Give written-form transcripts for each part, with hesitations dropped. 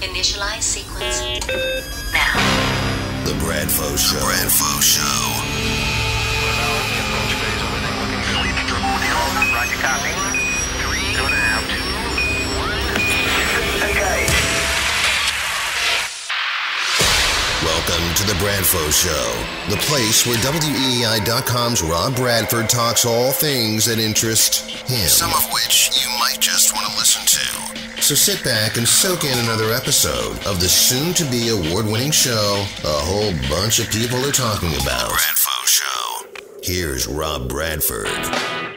Initialize sequence now. The Bradford Show. The Bradford Show. Roger, copy. 3, 2.5, 2, 1. Okay. Welcome to the Bradford Show, the place where WEEI.com's Rob Bradford talks all things that interest him, some of which you might just want to listen to. So sit back and soak in another episode of the soon-to-be award-winning show a whole bunch of people are talking about. Bradford Show. Here's Rob Bradford.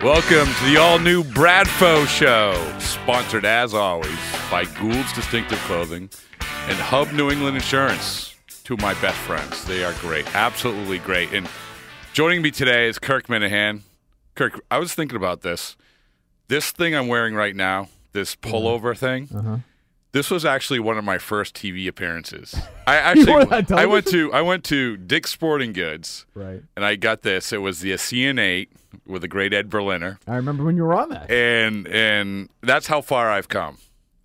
Welcome to the all-new Bradford Show, sponsored as always by Gould's Distinctive Clothing and Hub New England Insurance. Two of my best friends. They are great. Absolutely great. And joining me today is Kirk Minihane. Kirk, I was thinking about this. This thing I'm wearing right now, this pullover thing, this was actually one of my first TV appearances. I went to Dick's Sporting Goods, right, and I got this. It was the CN8 with the great Ed Berliner. I remember when you were on that. And that's how far I've come.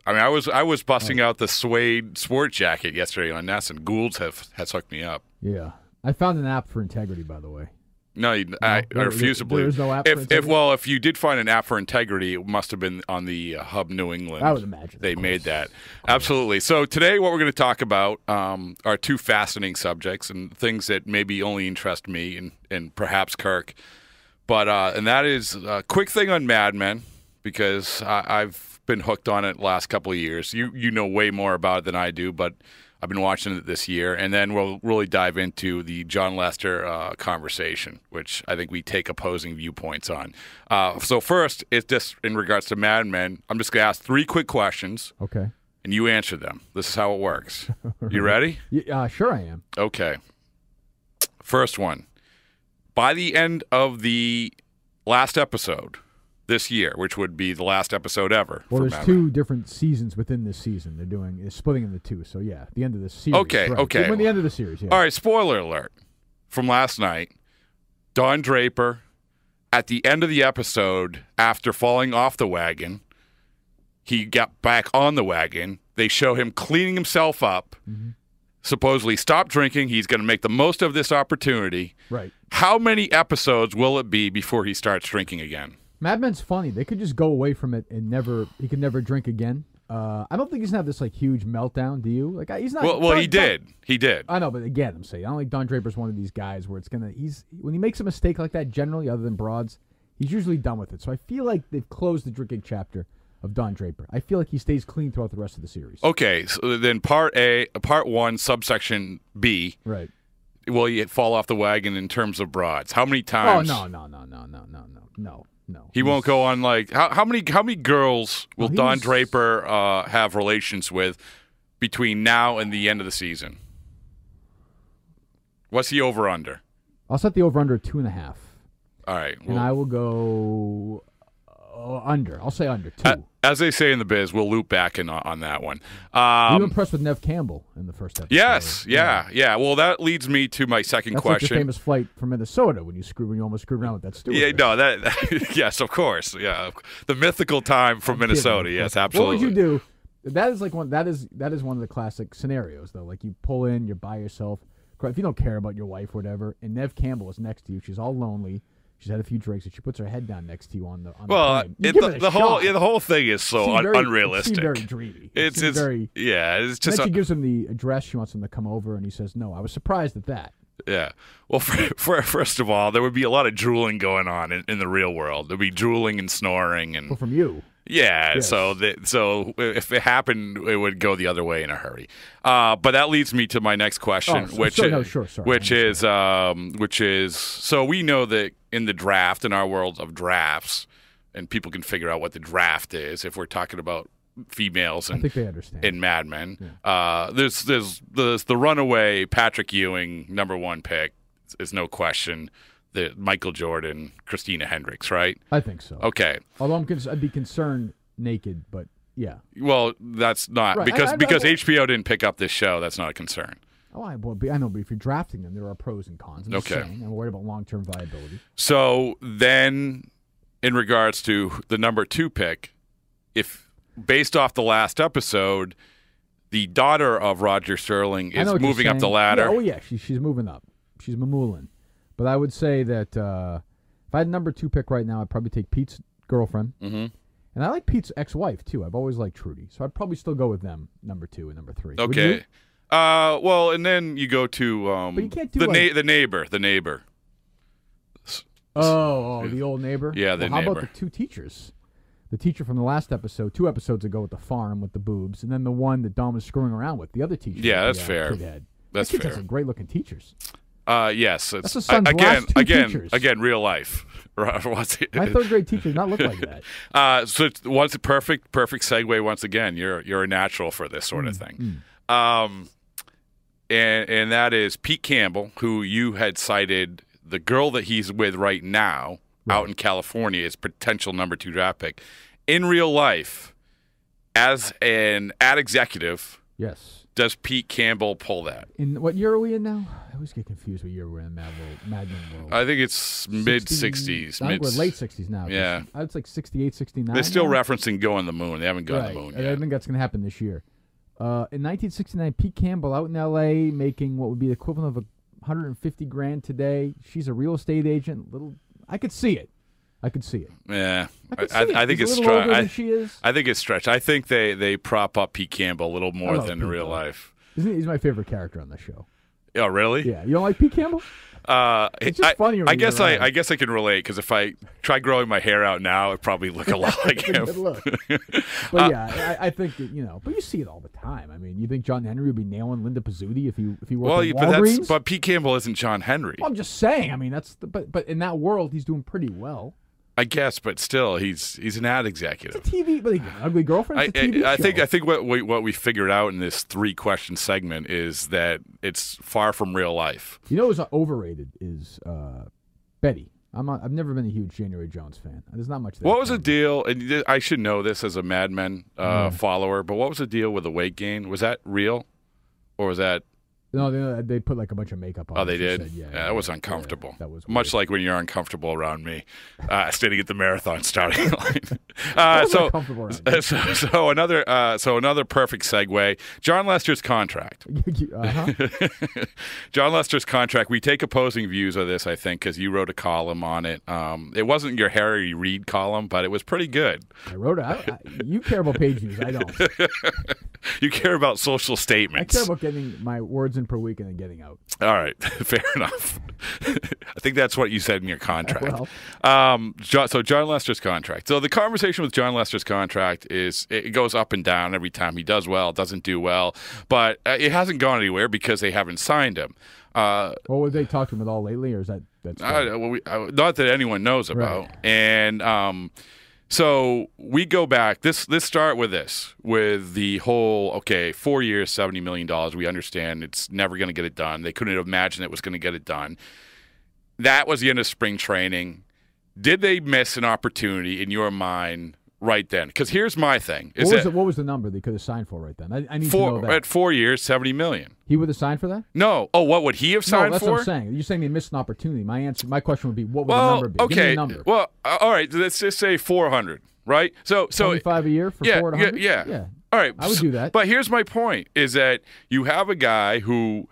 I mean, I was busting out the suede sport jacket yesterday on Ness, and Gould's has hooked me up. Yeah. I found an app for integrity, by the way. No, I refuse to believe. There's no app for integrity? If you did find an app for integrity, it must have been on the Hub New England. I would imagine. They made that. Absolutely. So today what we're going to talk about are two fascinating subjects and things that maybe only interest me and perhaps Kirk. But and that is a quick thing on Mad Men, because I've been hooked on it the last couple of years. You know way more about it than I do, but I've been watching it this year. And then we'll really dive into the Jon Lester conversation, which I think we take opposing viewpoints on. So first, it's just in regards to Mad Men. I'm just going to ask 3 quick questions. Okay. And you answer them. This is how it works. You ready? Yeah, sure I am. Okay. First one. By the end of the last episode this year, which would be the last episode ever. Well, there's 2 different seasons within this season. They're splitting into 2. So yeah, the end of the series. Okay, right. okay. When the end of the series. Yeah. All right. Spoiler alert from last night. Don Draper, at the end of the episode, after falling off the wagon, he got back on the wagon. They show him cleaning himself up. Mm-hmm. Supposedly stop drinking. He's going to make the most of this opportunity. Right. How many episodes will it be before he starts drinking again? Mad Men's funny. They could just go away from it and he could never drink again. I don't think he's gonna have this like huge meltdown. Do you? Like he's not. Well, he did. He did. I know, but again, I'm saying I don't think Don Draper's one of these guys where it's gonna. When he makes a mistake like that, generally, other than broads, he's usually done with it. So I feel like they've closed the drinking chapter of Don Draper. I feel like he stays clean throughout the rest of the series. Okay, so then part 1, subsection B. Right. Will he fall off the wagon in terms of broads? How many times? Oh no. No, he won't go on like how many girls will Don Draper have relations with between now and the end of the season? What's the over under? I'll set the over under at 2.5. All right, and I will go under. I'll say under 2. As they say in the biz, we'll loop back in on that one. Were you impressed with Nev Campbell in the first episode? Yes, yeah. Well, that leads me to my second That's question. Like your famous flight from Minnesota when you almost screwed around with that steward. Yeah, no, that yes, of course, yeah, the mythical time from Minnesota. Yes, absolutely. What would you do? That is like one. That is one of the classic scenarios, though. Like you pull in, you're by yourself. If you don't care about your wife or whatever, and Nev Campbell is next to you, she's all lonely. She's had a few drinks, and she puts her head down next to you on the plane. The whole thing is so unrealistic. It's very dreamy. It's very it's just. Then she gives him the address. She wants him to come over, and he says no. I was surprised at that. Yeah. Well, first of all, there would be a lot of drooling going on in the real world. There'd be drooling and snoring, and from you. Yeah, yes. So if it happened, it would go the other way in a hurry. But that leads me to my next question, which is so we know that in the draft, in our world of drafts, and people can figure out what the draft is if we're talking about females and I think they understand. In Mad Men. Yeah. There's the runaway Patrick Ewing #1 pick is no question. The Michael Jordan, Christina Hendricks, right? I think so. Okay. Although I'd be concerned naked, but yeah. Well, that's not right. because HBO didn't pick up this show. That's not a concern. Oh, I know, but if you're drafting them, there are pros and cons. I'm just saying, I'm worried about long-term viability. So then, in regards to the #2 pick, if based off the last episode, the daughter of Roger Sterling I is know what you're moving up the saying. ladder. Yeah, oh, yeah, she's moving up. She's mamooling. But I would say that if I had number 2 pick right now, I'd probably take Pete's girlfriend. Mm-hmm. And I like Pete's ex-wife, too. I've always liked Trudy. So I'd probably still go with them, number 2 and number 3. Would Okay. you? Well, and then you go to But you can't do the like- the neighbor. Oh, the old neighbor? Yeah, the How neighbor. about the 2 teachers? The teacher from the last episode, 2 episodes ago with the farm with the boobs, and then the one that Dom was screwing around with, the other teacher. Yeah, that's fair. Kid had. That's That kid fair. has some great-looking teachers. Yes. That's the son's again, last 2 again, teachers. again, real life. My third-grade teacher did not look like that. So it's once a perfect segue. Once again, you're a natural for this sort of thing. And that is Pete Campbell, who you had cited the girl that he's with right now out in California is potential number 2 draft pick. In real life, as an ad executive, Yes. does Pete Campbell pull that? In what year are we in now? I always get confused what year we're in Mad Men World. I think it's mid 60s. I think we're late 60s now. Yeah. It's like 68, 69. They're still now. referencing going to the moon. They haven't gone to Right. the moon And yet. I think that's going to happen this year. In 1969, Pete Campbell out in L.A. making what would be the equivalent of $150,000 today. She's a real estate agent. I could see it. Yeah, could see it. I think He's it's a little older stretched. than she is. I think it's stretched. I think they prop up Pete Campbell a little more love than in Pete, real though. life. He's my favorite character on the show. Oh, really? Yeah, you don't like Pete Campbell? It's just funny when I he's guess around. I guess I can relate because if I try growing my hair out now, it'd probably look a lot like him. Good look. But yeah, I think that, but you see it all the time. I mean, you think John Henry would be nailing Linda Pizzuti if he worked Well, at but Walgreens? but Pete Campbell isn't John Henry. Well, I'm just saying. I mean, but in that world, he's doing pretty well. I guess, but still, he's an ad executive. It's a TV, but an ugly girlfriend. It's a TV I show. think what we figured out in this 3-question segment is that it's far from real life. You know who's overrated is Betty. I've never been a huge January Jones fan. There's not much there. What was the deal? And I should know this as a Mad Men follower, but what was the deal with the weight gain? Was that real, or was that? No, they put like a bunch of makeup on. Oh, it, they she did. said. Yeah, that was uncomfortable. Yeah, that was much weird. like when you're uncomfortable around me, standing at the marathon starting line. was uncomfortable around you. So another perfect segue. John Lester's contract. Uh-huh. Jon Lester's contract. We take opposing views of this, I think, because you wrote a column on it. It wasn't your Harry Reid column, but it was pretty good. I wrote it. You care about page views. I don't. You care about social I statements. care about getting my words in per week and then getting out. All right, fair enough. I think that's what you said in your contract. Well. So Jon Lester's contract. So the conversation with Jon Lester's contract is it goes up and down every time. He does well, doesn't do well, but it hasn't gone anywhere because they haven't signed him. Well, would they talk to him at all lately, or is that's Not that anyone knows about. Right. And so we go back. Let's start with this, with the whole, 4 years, $70 million. We understand it's never going to get it done. They couldn't imagine it was going to get it done. That was the end of spring training. Did they miss an opportunity in your mind right then? Because here's my thing. What was the number they could have signed for right then? I need to know that. At 4 years, $70 million. He would have signed for that? No. Oh, what would he have signed no, that's for? what I'm saying. You're saying they missed an opportunity. My question would be, what would the number be? Okay. Give me a number. Well, all right. Let's just say 400, right? So 25 a year for 400? Yeah. All right. I would do that. But here's my point: is that you have a guy who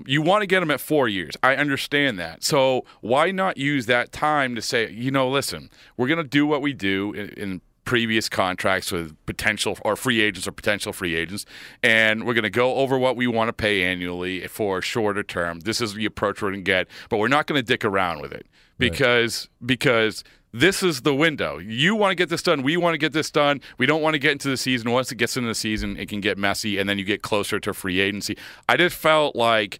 you want to get him at 4 years. I understand that. So why not use that time to say, listen, we're going to do what we do in previous contracts with potential or free agents or potential free agents, and we're going to go over what we want to pay annually for a shorter term. This is the approach we're going to get, but we're not going to dick around with it because this is the window. You want to get this done. We want to get this done. We don't want to get into the season. Once it gets into the season, it can get messy, and then you get closer to free agency. I just felt like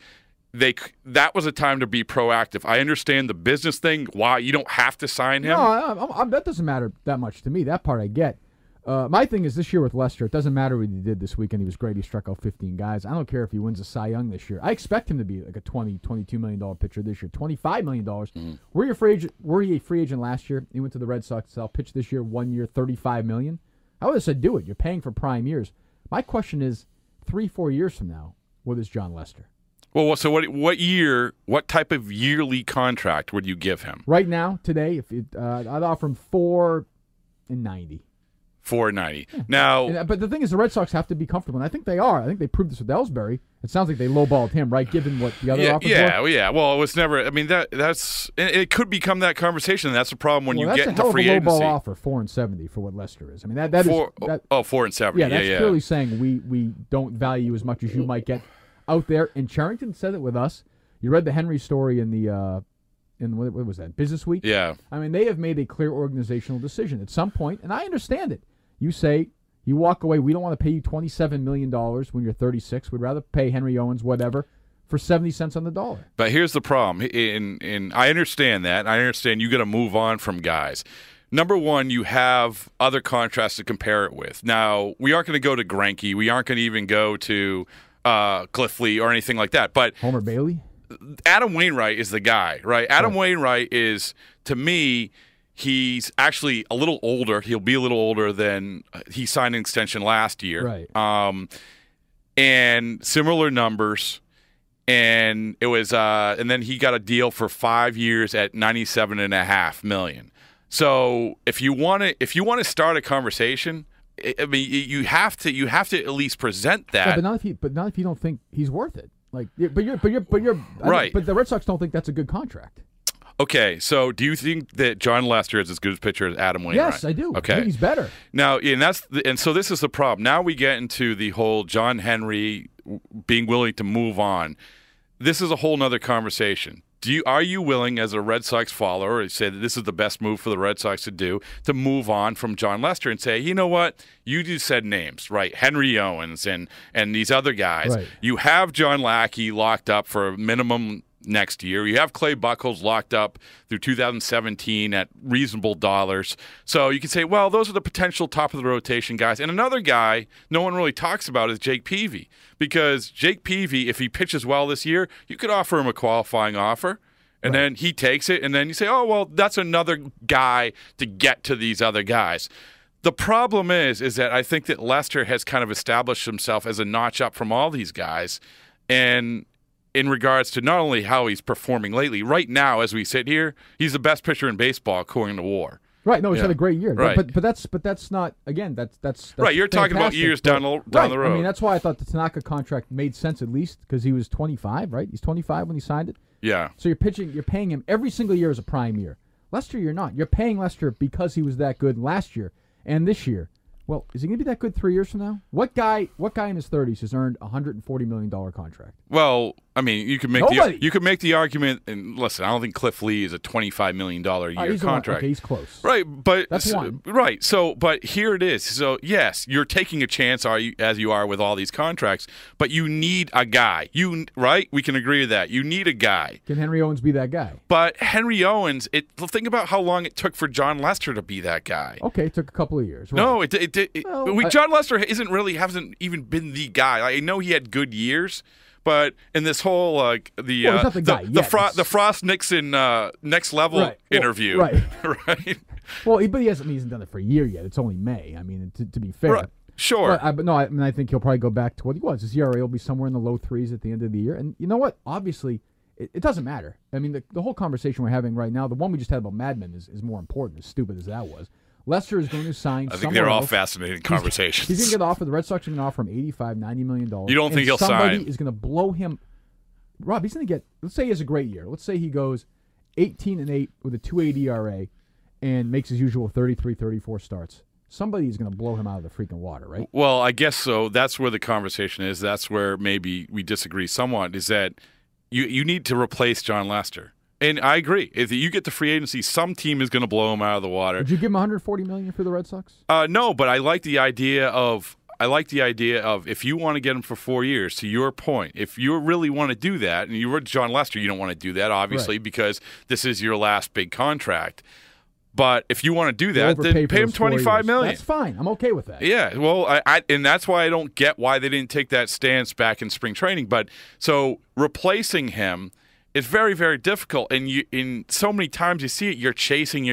that was a time to be proactive. I understand the business thing. Why you don't have to sign him. No, that doesn't matter that much to me. That part I get. My thing is this year with Lester, it doesn't matter what he did this weekend. He was great. He struck out 15 guys. I don't care if he wins a Cy Young this year. I expect him to be like a $22 million pitcher this year. $25 million. Mm-hmm. Were you a free agent last year? He went to the Red Sox. I'll pitch this year, 1 year, $35 million. I would have said do it. You're paying for prime years. My question is 3-4 years from now, what is Jon Lester? Well, so what type of yearly contract would you give him? Right now, today, I'd offer him $4.90. $490. Now, but the thing is, the Red Sox have to be comfortable, and I think they are. I think they proved this with Ellsbury. It sounds like they lowballed him, right? Given what the other offers were. Yeah. Well, it was never. I mean, that's it could become that conversation. And that's the problem when you get into free agency. That's a hell of a lowball offer, $470 for what Lester is. I mean, that is $470. Yeah, that's clearly saying we don't value as much as you might get out there. And Charrington said it with us. You read the Henry story in the. In what was that, Business Week? Yeah. I mean, they have made a clear organizational decision at some point, and I understand it. You say, you walk away, we don't want to pay you $27 million when you're 36. We'd rather pay Henry Owens whatever for 70 cents on the dollar. But here's the problem. I understand that. I understand you got to move on from guys. Number one, you have other contracts to compare it with. Now, we aren't going to go to Greinke. We aren't going to even go to Cliff Lee or anything like that. But Homer Bailey? Adam Wainwright is the guy, right? Adam Wainwright is, to me, he's actually a little older. He'll be a little older than he signed an extension last year. Right. And similar numbers. And it was, and then he got a deal for 5 years at $97.5 million. So if you want to start a conversation, I mean, you have to at least present that. Yeah, but not if you don't think he's worth it. Like, but you're right. But the Red Sox don't think that's a good contract. Okay, so do you think that Jon Lester is as good a pitcher as Adam Wainwright? Yes, I do. Okay, I think he's better. Now, and so this is the problem. Now we get into the whole John Henry being willing to move on. This is a whole nother conversation. Are you willing, as a Red Sox follower, to say that this is the best move for the Red Sox to do, to move on from Jon Lester and say, you know what, you just said names, right? Henry Owens and these other guys. Right. You have John Lackey locked up for a minimum next year. You have Clay Buchholz locked up through 2017 at reasonable dollars. So you can say, well, those are the potential top of the rotation guys. And another guy no one really talks about is Jake Peavy, because Jake Peavy, if he pitches well this year, you could offer him a qualifying offer. And then he takes it, and then you say, oh, well, that's another guy to get to these other guys. The problem is that I think that Lester has kind of established himself as a notch up from all these guys. And in regards to not only how he's performing lately, right now as we sit here, he's the best pitcher in baseball according to WAR. Right. No, he's had a great year. Right. But that's not, again, that's right. You're talking about years down the road. I mean, that's why I thought the Tanaka contract made sense, at least because he was 25, right? He's 25 when he signed it. Yeah. So you're paying him every single year as a prime year. Lester, you're not. You're paying Lester because he was that good last year and this year. Well, is he going to be that good 3 years from now? What guy in his 30s has earned a $140 million contract? Well, I mean, you could make the argument. And listen, I don't think Cliff Lee is a $25 million a year contract. Okay, he's close. Right, but that's one. Right. So, but here it is. So, yes, you're taking a chance, as you are with all these contracts. But you need a guy. Right? We can agree with that. You need a guy. Can Henry Owens be that guy? But Henry Owens, think about how long it took for Jon Lester to be that guy. Okay, it took a couple of years. Right. No, Jon Lester hasn't even been the guy. I know he had good years. But in this whole the Frost Nixon next level interview, right? Well, but he hasn't done it for a year yet. It's only May. I mean, to be fair, sure. But I think he'll probably go back to what he was. His ERA will be somewhere in the low threes at the end of the year. And you know what? Obviously, it doesn't matter. I mean, the whole conversation we're having right now, the one we just had about Mad Men is more important. As stupid as that was. Lester is going to sign. I think they're all fascinating conversations. He's going to get offered. The Red Sox are going to offer him $85, $90 million. You don't think he'll sign? Somebody is going to blow him. Rob, he's going to get. Let's say he has a great year. Let's say he goes 18-8 with a 2.8 ERA and makes his usual 33, 34 starts. Somebody is going to blow him out of the freaking water, right? Well, I guess so. That's where the conversation is. That's where maybe we disagree somewhat. Is that you need to replace Jon Lester. And I agree. If you get the free agency, some team is going to blow him out of the water. Would you give him $140 million for the Red Sox? No, but I like the idea of if you want to get him for 4 years. To your point, if you really want to do that, and you were Jon Lester, you don't want to do that, obviously, because this is your last big contract. But if you want to do that, then pay him $25 million. That's fine. I'm okay with that. Yeah, well, and that's why I don't get why they didn't take that stance back in spring training. But so replacing him. It's very, very difficult, and in so many times you see it. You're chasing,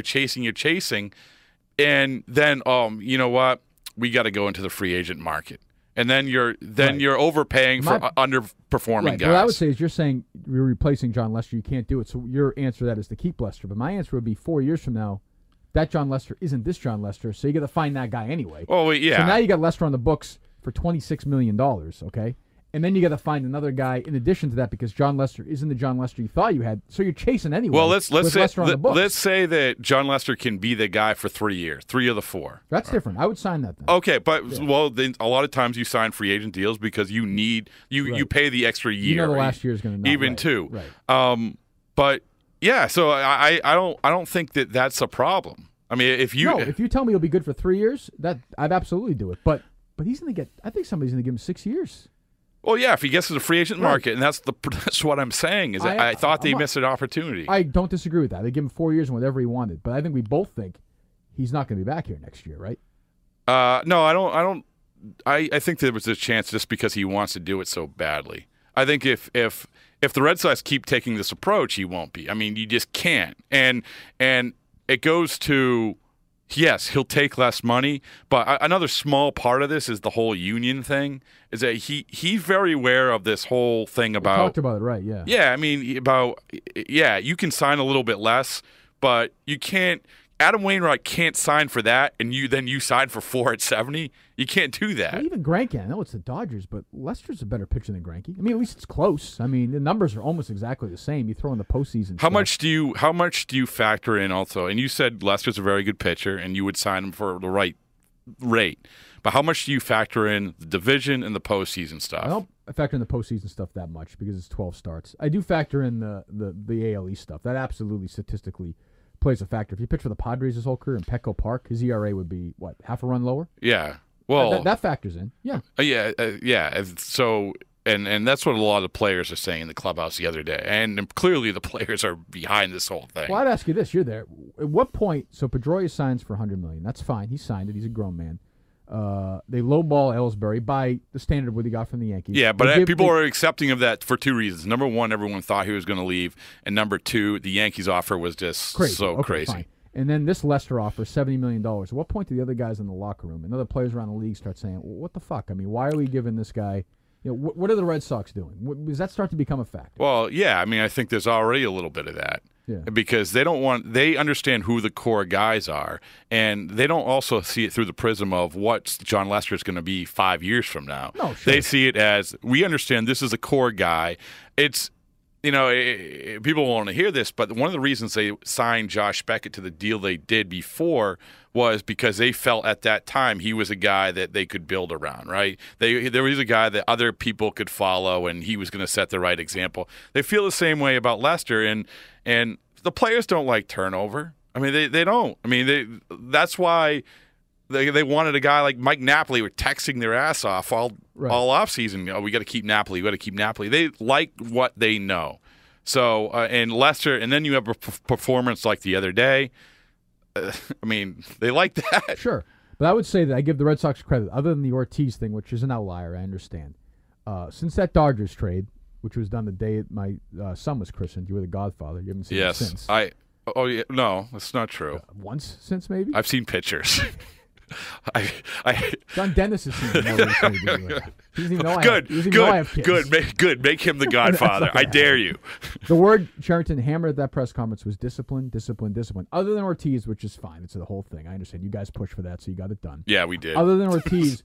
and then you know what? We got to go into the free agent market, and then you're overpaying for underperforming guys. What I would say is you're saying you're replacing Jon Lester. You can't do it. So your answer to that is to keep Lester. But my answer would be 4 years from now, that Jon Lester isn't this Jon Lester, so you got to find that guy anyway. Oh, yeah. So now you got Lester on the books for $26 million, okay? And then you got to find another guy in addition to that because Jon Lester isn't the Jon Lester you thought you had. So you're chasing anyway. Well, let's say that Jon Lester can be the guy for 3 years, 3 of the 4. That's different. I would sign that then. Okay, but then a lot of times you sign free agent deals because you need you pay the extra year. You know the last year is going to even 2. Right. But yeah, so I don't think that that's a problem. I mean, if you tell me he'll be good for 3 years, that I'd absolutely do it. But he's going to get. I think somebody's going to give him 6 years. Well, yeah, if he gets to the free agent market, and that's what I'm saying is that I thought they missed an opportunity. I don't disagree with that. They give him 4 years and whatever he wanted, but I think we both think he's not going to be back here next year, right? No, I don't. I think there was a chance just because he wants to do it so badly. I think if the Red Sox keep taking this approach, he won't be. I mean, you just can't, and it goes to. Yes, he'll take less money, but another small part of this is the whole union thing. Is that he's very aware of this whole thing about. We talked about it, right? Yeah. Yeah, I mean you can sign a little bit less, but you can't. Adam Wainwright can't sign for that, and you sign for 4 at 70. You can't do that. Well, even Greinke, I know it's the Dodgers, but Lester's a better pitcher than Greinke. I mean, at least it's close. I mean, the numbers are almost exactly the same. You throw in the postseason. How much do you factor in also? And you said Lester's a very good pitcher, and you would sign him for the right rate. But how much do you factor in the division and the postseason stuff? I don't factor in the postseason stuff that much because it's 12 starts. I do factor in the AL East stuff. That absolutely statistically plays a factor. If you pitch for the Padres his whole career in Petco Park, his ERA would be, what, half a run lower? Yeah. Well, that factors in. Yeah. Yeah. So, and that's what a lot of the players are saying in the clubhouse the other day. And clearly the players are behind this whole thing. Well, I'd ask you this. You're there. At what point, so Pedroia signs for $100 million. That's fine. He signed it. He's a grown man. They lowball Ellsbury by the standard what he got from the Yankees. Yeah, but people are accepting of that for 2 reasons. Number one, everyone thought he was going to leave. And number 2, the Yankees offer was just crazy. Fine. And then this Lester offer, $70 million. At what point do the other guys in the locker room and other players around the league start saying, well, what the fuck? I mean, why are we giving this guy – what are the Red Sox doing? Does that start to become a factor? Well, yeah. I mean, I think there's already a little bit of that. Yeah. Because they understand who the core guys are, and they don't also see it through the prism of what Jon Lester is going to be 5 years from now. No, sure. They see it as, we understand this is a core guy. It's, people want to hear this, but one of the reasons they signed Josh Beckett to the deal they did before was because they felt at that time he was a guy that they could build around, right? There was a guy that other people could follow, and he was going to set the right example. They feel the same way about Lester, and the players don't like turnover. I mean, they don't. I mean, that's why they wanted a guy like Mike Napoli were texting their ass off all offseason. Oh, we got to keep Napoli. We got to keep Napoli. They like what they know. So, and Lester, and then you have a performance like the other day. I mean, they like that. Sure. But I would say that I give the Red Sox credit, other than the Ortiz thing, which is an outlier, I understand. Since that Dodgers trade, which was done the day my son was christened, you were the godfather. You haven't seen it since. No, that's not true. Once since, maybe? I've seen pictures. John Dennis has seen it. He doesn't even know I have kids. Good. Make him the godfather. I dare you. The word Cherington hammered at that press conference was discipline. Other than Ortiz, which is fine. It's the whole thing. I understand. You guys pushed for that, so you got it done. Yeah, we did. Other than Ortiz,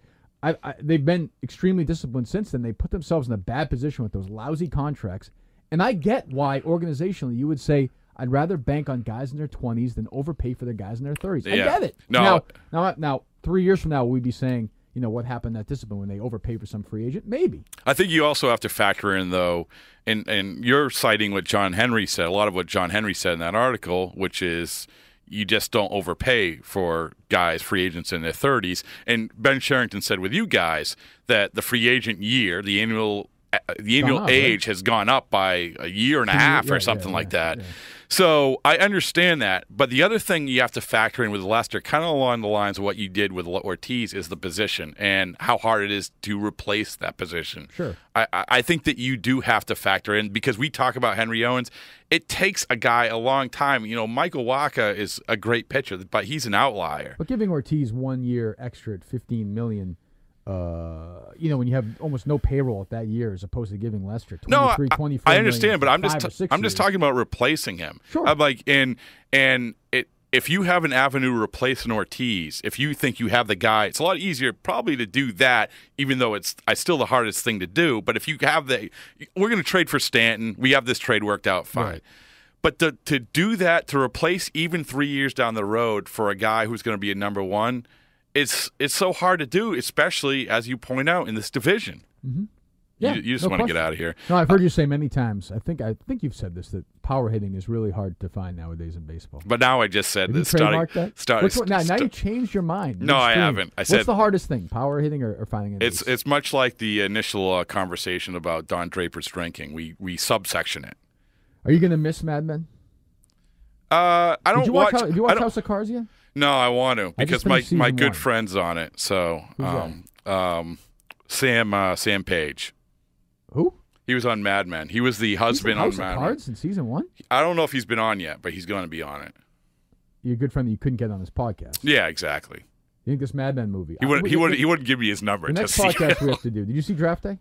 they've been extremely disciplined since then. They put themselves in a bad position with those lousy contracts. And I get why, organizationally, you would say, I'd rather bank on guys in their 20s than overpay for their guys in their 30s. Yeah. I get it. No. Now, 3 years from now, will we be saying, what happened that discipline when they overpay for some free agent? Maybe. I think you also have to factor in, though, and you're citing what John Henry said, a lot of what John Henry said in that article, which is you just don't overpay for guys, free agents in their 30s. And Ben Cherington said with you guys that the free agent year, the annual age has gone up by a year and a half or something like that. Yeah. So I understand that. But the other thing you have to factor in with Lester, kind of along the lines of what you did with Ortiz, is the position and how hard it is to replace that position. Sure. I think that you do have to factor in, because we talk about Henry Owens. It takes a guy a long time. Michael Wacha is a great pitcher, but he's an outlier. But giving Ortiz 1 year extra at $15 million, when you have almost no payroll at that year, as opposed to giving Lester 23, 24 I understand, million but I'm just talking about replacing him. Sure. I'm like, and if you have an avenue to replace an Ortiz, if you think you have the guy, it's a lot easier probably to do that, even though it's still the hardest thing to do. But if you have we're going to trade for Stanton. We have this trade worked out fine. Right. But to do that, to replace even 3 years down the road for a guy who's going to be a number one, it's so hard to do, especially, as you point out, in this division. Mm-hmm. Yeah, you just no want to get question. out of here. No, I've heard you say many times. I think you've said this, that power hitting is really hard to find nowadays in baseball. But now I just said Have you this. trademarked that? Now you changed your mind. No, I haven't. I said, what's the hardest thing, power hitting or finding an ace? It's much like the initial conversation about Don Draper's drinking. We subsection it. Are you going to miss Mad Men? I don't Did you watch. Have you watched House of Cards yet? No, I want to because my good friend's on it. So Sam Page. Who? He was on Mad Men. He was the husband on Mad Men. House of Cards in season 1? I don't know if he's been on yet, but he's going to be on it. Your good friend that you couldn't get on this podcast. Yeah, exactly. You think this Mad Men movie? He wouldn't give me his number. The next podcast we have to do. Did you see Draft Day?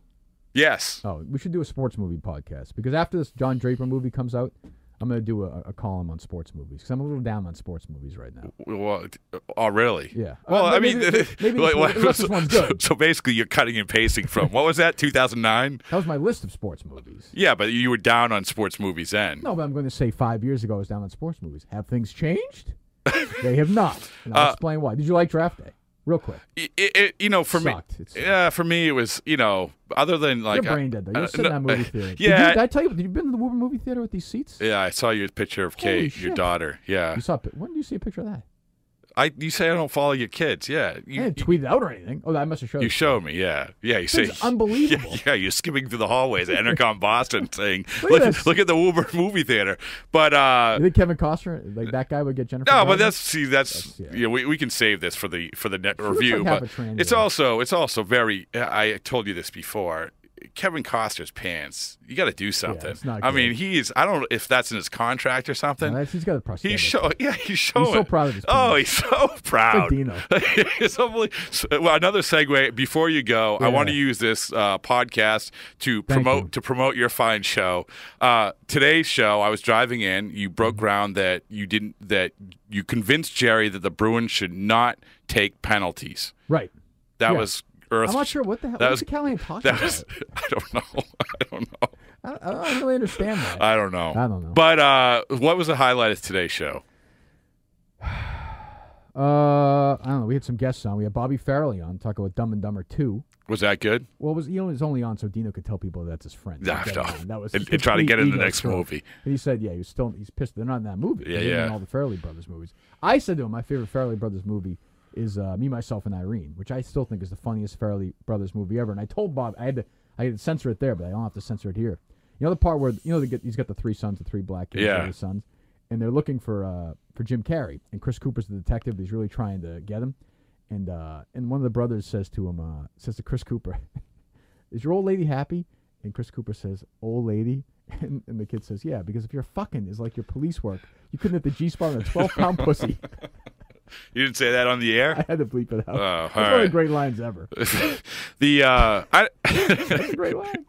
Yes. Oh, we should do a sports movie podcast because after this John Draper movie comes out, I'm going to do a column on sports movies because I'm a little down on sports movies right now. Well, oh, really? Yeah. Well, maybe this one's good. So basically, you're cutting and pasting from what was that? 2009. That was my list of sports movies. Yeah, but you were down on sports movies then. No, but I'm going to say 5 years ago I was down on sports movies. Have things changed? They have not. And I'll explain why. Did you like Draft Day? Real quick. For me, it was, other than like. You're brain dead, though. You're sitting in that movie theater. Yeah. Did I tell you, did you been to the movie theater with these seats? Yeah, I saw your picture of Kate, your daughter. Yeah. When did you see a picture of that? You say I don't follow your kids. Yeah. I didn't tweet it out or anything. Oh, I must have showed you. You showed me, yeah. Yeah, you say. It's unbelievable. Yeah, you're skipping through the hallways at Entercom Boston saying, look at the Wilbur movie theater. But you think Kevin Costner, like that guy, would get Jennifer? No, Gardner? but we can save this for the net review. But it's also very. I told you this before. Kevin Costner's pants. You got to do something. Yeah, it's not I good. mean, I don't know if that's in his contract or something. No, he's got a prosthetic. He's showing. He's so proud of his penis. Oh, he's so proud. Dino. It's well, another segue. Before you go, I want to use this podcast to promote your fine show. Today's show, I was driving in. You broke ground that you convinced Jerry that the Bruins should not take penalties. Right. That was. I'm not sure what the hell. What's the Callahan talking about? I don't know. I don't really understand that. I don't know. But what was the highlight of today's show? I don't know. We had some guests on. We had Bobby Farrelly on, talking about Dumb and Dumber 2. Was that good? Well, it was only on so Dino could tell people that's his friend. That was and try to get in the next movie. And he said, yeah, he's pissed they're not in that movie. Yeah. In all the Farrelly Brothers movies. I said to him, my favorite Farrelly Brothers movie is Me, Myself, and Irene, which I still think is the funniest Farrelly Brothers movie ever. And I told Bob I had to censor it there, but I don't have to censor it here. You know the part where he's got the 3 sons, the 3 black kids, the sons, and they're looking for Jim Carrey, and Chris Cooper's the detective. He's really trying to get him, and one of the brothers says to Chris Cooper, "Is your old lady happy?" And Chris Cooper says, "Old lady," and the kid says, "Yeah, because if your fucking is like your police work, you couldn't hit the G-spot on a 12-pound pussy." You didn't say that on the air? I had to bleep it out. Oh, That's one of the great lines ever. That's a great line.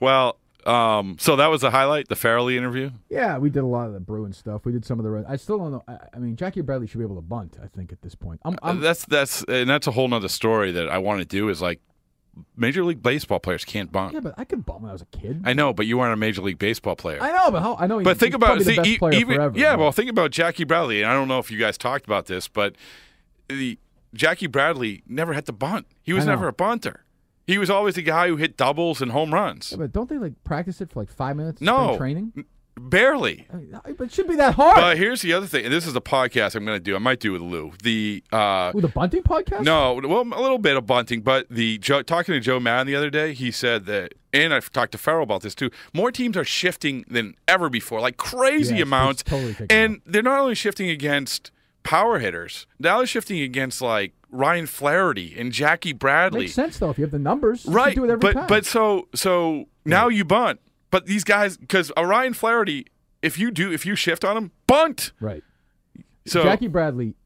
Well, so that was the highlight, the Farrelly interview? Yeah, we did a lot of the Bruin stuff. We did some of the. I still don't know. I mean, Jackie Bradley should be able to bunt, I think, at this point. That's a whole nother story that I want to do is like Major League Baseball players can't bunt. Yeah, but I could bunt when I was a kid. I know, but you weren't a Major League Baseball player. I know, but I know. But think about the best player forever. Yeah, well, think about Jackie Bradley, and I don't know if you guys talked about this, but Jackie Bradley never had to bunt. He was never a bunter. He was always the guy who hit doubles and home runs. Yeah, but don't they practice it for 5 minutes? No, training. Barely. But it should be that hard. But here's the other thing, and this is the podcast I'm going to do. I might do it with Lou. The bunting podcast? No, well, a little bit of bunting, but talking to Joe Madden the other day, he said that, and I've talked to Farrell about this too, more teams are shifting than ever before, like crazy amounts. And they're not only shifting against power hitters, now they're shifting against like Ryan Flaherty and Jackie Bradley. Makes sense though if you have the numbers, right? You do it every time. But so now you bunt. But these guys, because Ryan Flaherty, if you shift on him, bunt. Right. So Jackie Bradley,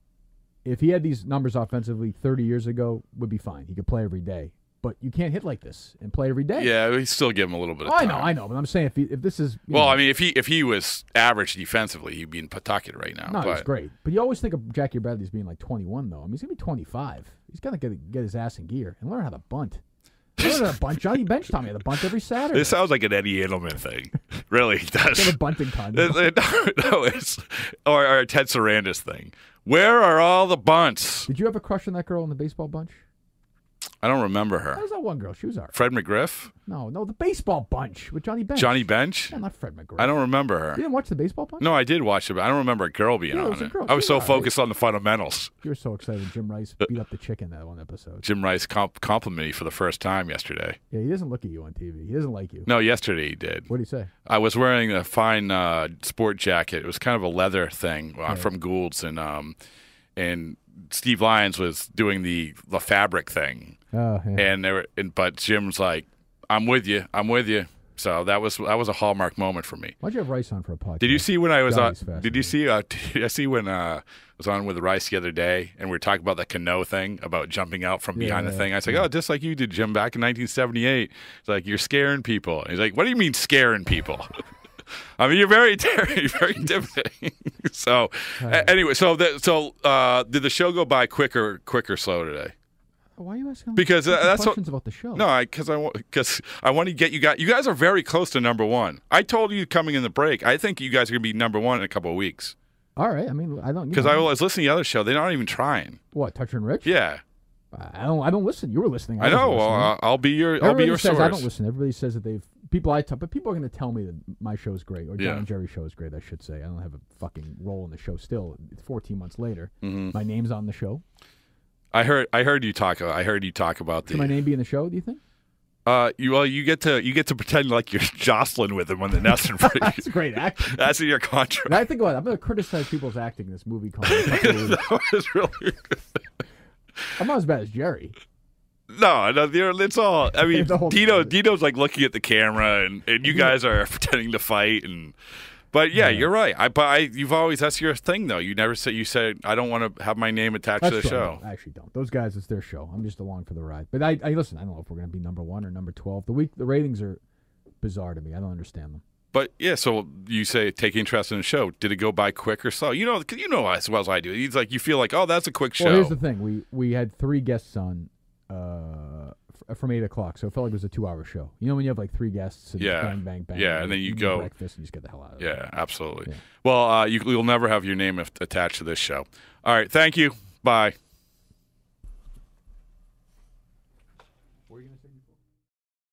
if he had these numbers offensively 30 years ago, would be fine. He could play every day. but you can't hit like this and play every day. Yeah, we still give him a little bit of I time. know, but I'm saying if this is Well, I mean, if he was average defensively, he'd be in Pawtucket right now. no, but it's great. But you always think of Jackie Bradley as being like 21, though. I mean, he's gonna be 25. He's gotta get his ass in gear and learn how to bunt. Learn how to bunt. Johnny Bench taught me how to bunt every Saturday. This sounds like an Eddie Edelman thing. Really, it does. Get a bunting contest. No, it's or a Ted Sarandis thing. Where are all the bunts? Did you have a crush on that girl in the baseball bunch? I don't remember That her. was that one girl. She was all right. Fred McGriff? No, the baseball bunch with Johnny Bench. Johnny Bench? Yeah, not Fred McGriff. I don't remember You her. didn't watch the baseball bunch? No, I did watch it, but I don't remember a girl being Yeah, it on was a it. girl. I was She so was all right. focused on the fundamentals. You were so excited when Jim Rice beat up the chick in that one episode. Jim Rice complimented me for the first time yesterday. Yeah, he doesn't look at you on TV. He doesn't like you. No, yesterday he did. What did he say? I was wearing a fine sport jacket. It was kind of a leather thing from Gould's, and Steve Lyons was doing the fabric thing. Oh, yeah. But Jim's like, I'm with you. So that was a hallmark moment for me. Why'd you have Rice on for a podcast? Did you see when I was on? Johnny's Did you see? Did I see when I was on with Rice the other day, and we were talking about the canoe thing, about jumping out from behind the thing. I was like, oh, just like you did, Jim, back in 1978. It's like you're scaring people. And he's like, what do you mean scaring people? I mean, you're very intimidating. So anyway, did the show go by quick or slow today? Why are you asking Because that's questions about the show? No, because I want to get you guys. You guys are very close to number one. I told you coming in the break. I think you guys are gonna be number one in a couple of weeks. All right. I mean, I don't. Because I was listening to the other show. They're not even trying. What, Toucher and Rich? Yeah, I don't listen. You were listening. I know. wasn't Well, listening. I'll be your says source. I don't listen. Everybody says that but people are going to tell me that my show's great, or John Yeah. and Jerry's show is great. I should say I don't have a fucking role in the show. Still, it's 14 months later. Mm-hmm. My name's on the show. I heard you talk. I heard you talk about Should my name be in the show? Do you think? You get to pretend like you're jostling with him when the Nelson break. That's great acting. That's in your contract. And I think about it. I'm going to criticize people's acting in this movie called. That was really. I'm not as bad as Jerry. No, it's all. I mean, The whole Dino's like looking at the camera, and you guys are pretending to fight, But yeah, you're right. You've always, that's your thing though. You never said, you said I don't want to have my name attached to the That's true. show. I actually don't. Those guys, it's their show. I'm just along for the ride. But I listen. I don't know if we're going to be number 1 or number 12. The ratings are bizarre to me. I don't understand them. But yeah, so you say take interest in the show. Did it go by quick or slow? You know as well as I do. It's like you feel like, oh, that's a quick show. Well, here's the thing. We had 3 guests on from 8 o'clock, so it felt like it was a 2-hour show. You know when you have like 3 guests and Yeah. bang, bang, bang. Yeah, and then you go- breakfast and you just get the hell out of it. Yeah, absolutely. Yeah. Well, you'll never have your name attached to this show. All right, thank you. Bye.